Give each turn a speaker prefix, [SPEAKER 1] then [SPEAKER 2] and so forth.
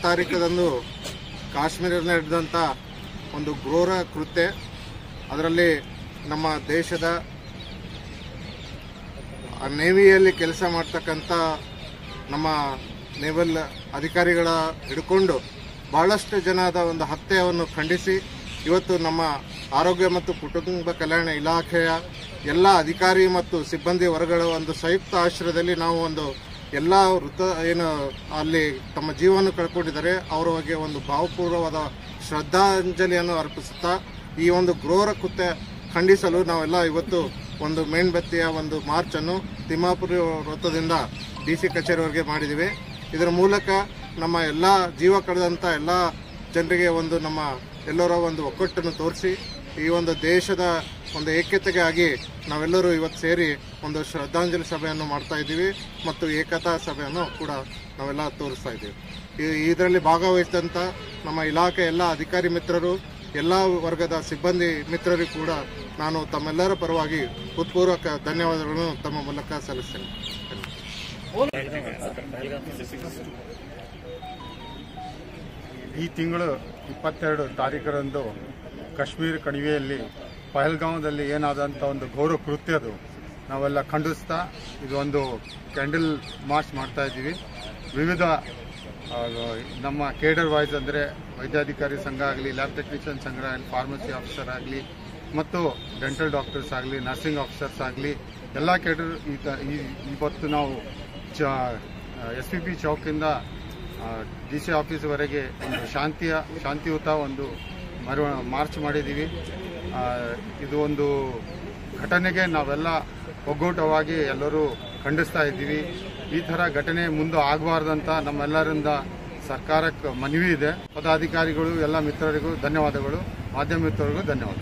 [SPEAKER 1] ತಾರೀಕದಂದು ಕಾಶ್ಮೀರದಲ್ಲಿ ನಡೆದಂಥ ಒಂದು ಘೋರ ಕೃತ್ಯ, ಅದರಲ್ಲಿ ನಮ್ಮ ದೇಶದ ನೇವಿಯಲ್ಲಿ ಕೆಲಸ ಮಾಡ್ತಕ್ಕಂಥ ನಮ್ಮ ನೇವಲ್ ಅಧಿಕಾರಿಗಳ ಹಿಡ್ಕೊಂಡು ಬಹಳಷ್ಟು ಜನದ ಒಂದು ಹತ್ಯೆಯನ್ನು ಖಂಡಿಸಿ ಇವತ್ತು ನಮ್ಮ ಆರೋಗ್ಯ ಮತ್ತು ಕುಟುಂಬ ಕಲ್ಯಾಣ ಇಲಾಖೆಯ ಎಲ್ಲ ಅಧಿಕಾರಿ ಮತ್ತು ಸಿಬ್ಬಂದಿ ವರ್ಗಗಳ ಒಂದು ಸಂಯುಕ್ತ ಆಶ್ರಯದಲ್ಲಿ ನಾವು ಒಂದು ಎಲ್ಲ ಏನು ಅಲ್ಲಿ ತಮ್ಮ ಜೀವನ ಕಳ್ಕೊಂಡಿದ್ದಾರೆ ಅವರಿಗೆ ಒಂದು ಭಾವಪೂರ್ವವಾದ ಶ್ರದ್ಧಾಂಜಲಿಯನ್ನು ಅರ್ಪಿಸುತ್ತಾ ಈ ಒಂದು ಘೋರ ಕೃತ್ಯ ಖಂಡಿಸಲು ನಾವೆಲ್ಲ ಇವತ್ತು ಒಂದು ಮೇಣಬತ್ತಿಯ ಒಂದು ಮಾರ್ಚನ್ನು ತಿಮ್ಮಾಪುರ ವೃತ್ತದಿಂದ DC ಕಚೇರಿವರೆಗೆ ಮಾಡಿದ್ದೀವಿ. ಇದರ ಮೂಲಕ ನಮ್ಮ ಎಲ್ಲ ಜೀವ ಕಳೆದಂಥ ಎಲ್ಲ ಜನರಿಗೆ ಒಂದು ನಮ್ಮ ಎಲ್ಲರ ಒಂದು ಒಗ್ಗಟ್ಟನ್ನು ತೋರಿಸಿ ಈ ಒಂದು ದೇಶದ ಒಂದು ಏಕತೆಗಾಗಿ ನಾವೆಲ್ಲರೂ ಇವತ್ತು ಸೇರಿ ಒಂದು ಶ್ರದ್ಧಾಂಜಲಿ ಸಭೆಯನ್ನು ಮಾಡ್ತಾ ಇದ್ದೀವಿ ಮತ್ತು ಏಕತಾ ಸಭೆಯನ್ನು ಕೂಡ ನಾವೆಲ್ಲ ತೋರಿಸ್ತಾ ಇದ್ದೀವಿ. ಇದರಲ್ಲಿ ಭಾಗವಹಿಸಿದಂಥ ನಮ್ಮ ಇಲಾಖೆ ಎಲ್ಲ ಅಧಿಕಾರಿ ಮಿತ್ರರು, ಎಲ್ಲ ವರ್ಗದ ಸಿಬ್ಬಂದಿ ಮಿತ್ರರಿಗೂ ಕೂಡ ನಾನು ತಮ್ಮೆಲ್ಲರ ಪರವಾಗಿ ಹೃತ್ಪೂರ್ವಕ ಧನ್ಯವಾದಗಳನ್ನು ತಮ್ಮ ಮೂಲಕ ಸಲ್ಲಿಸ್ತೇನೆ.
[SPEAKER 2] ಈ ತಿಂಗಳು 22 ತಾರೀಕರಂದು ಕಾಶ್ಮೀರ ಕಣಿವೆಯಲ್ಲಿ ಪಹಲ್ಗಾಂವದಲ್ಲಿ ಏನಾದಂಥ ಒಂದು ಘೋರ ಕೃತ್ಯದು ನಾವೆಲ್ಲ ಖಂಡಿಸ್ತಾ ಇದು ಒಂದು ಕ್ಯಾಂಡಲ್ ಮಾರ್ಚ್ ಮಾಡ್ತಾ ಇದ್ದೀವಿ. ವಿವಿಧ ನಮ್ಮ ಕೇಡರ್ ವಾಯ್ಸ್ ಅಂದರೆ ವೈದ್ಯಾಧಿಕಾರಿ ಸಂಘ ಆಗಲಿ, ಲ್ಯಾಬ್ ಟೆಕ್ನಿಷಿಯನ್ ಸಂಘ ಆಗಲಿ, ಫಾರ್ಮಸಿ ಆಫೀಸರ್ ಆಗಲಿ ಮತ್ತು ಡೆಂಟಲ್ ಡಾಕ್ಟರ್ಸ್ ಆಗಲಿ, ನರ್ಸಿಂಗ್ ಆಫೀಸರ್ಸ್ ಆಗಲಿ ಎಲ್ಲ ಕೇಡರ್ ಇವತ್ತು ನಾವು SPP ಚೌಕಿಂದ DC ಆಫೀಸ್ವರೆಗೆ ಒಂದು ಶಾಂತಿಯುತ ಒಂದು ಮಾರ್ಚ್ ಮಾಡಿದ್ದೀವಿ. ಇದು ಒಂದು ಘಟನೆಗೆ ನಾವೆಲ್ಲ ಒಗ್ಗೂಟವಾಗಿ ಎಲ್ಲರೂ ಖಂಡಿಸ್ತಾ ಇದ್ದೀವಿ. ಈ ಥರ ಘಟನೆ ಮುಂದೆ ಆಗಬಾರ್ದಂತ ನಮ್ಮೆಲ್ಲರಿಂದ ಸರ್ಕಾರಕ್ಕೆ ಮನವಿ ಇದೆ. ಪದಾಧಿಕಾರಿಗಳು ಎಲ್ಲ ಮಿತ್ರರಿಗೂ ಧನ್ಯವಾದಗಳು, ಮಾಧ್ಯಮ ಮಿತ್ರರಿಗೂ ಧನ್ಯವಾದ.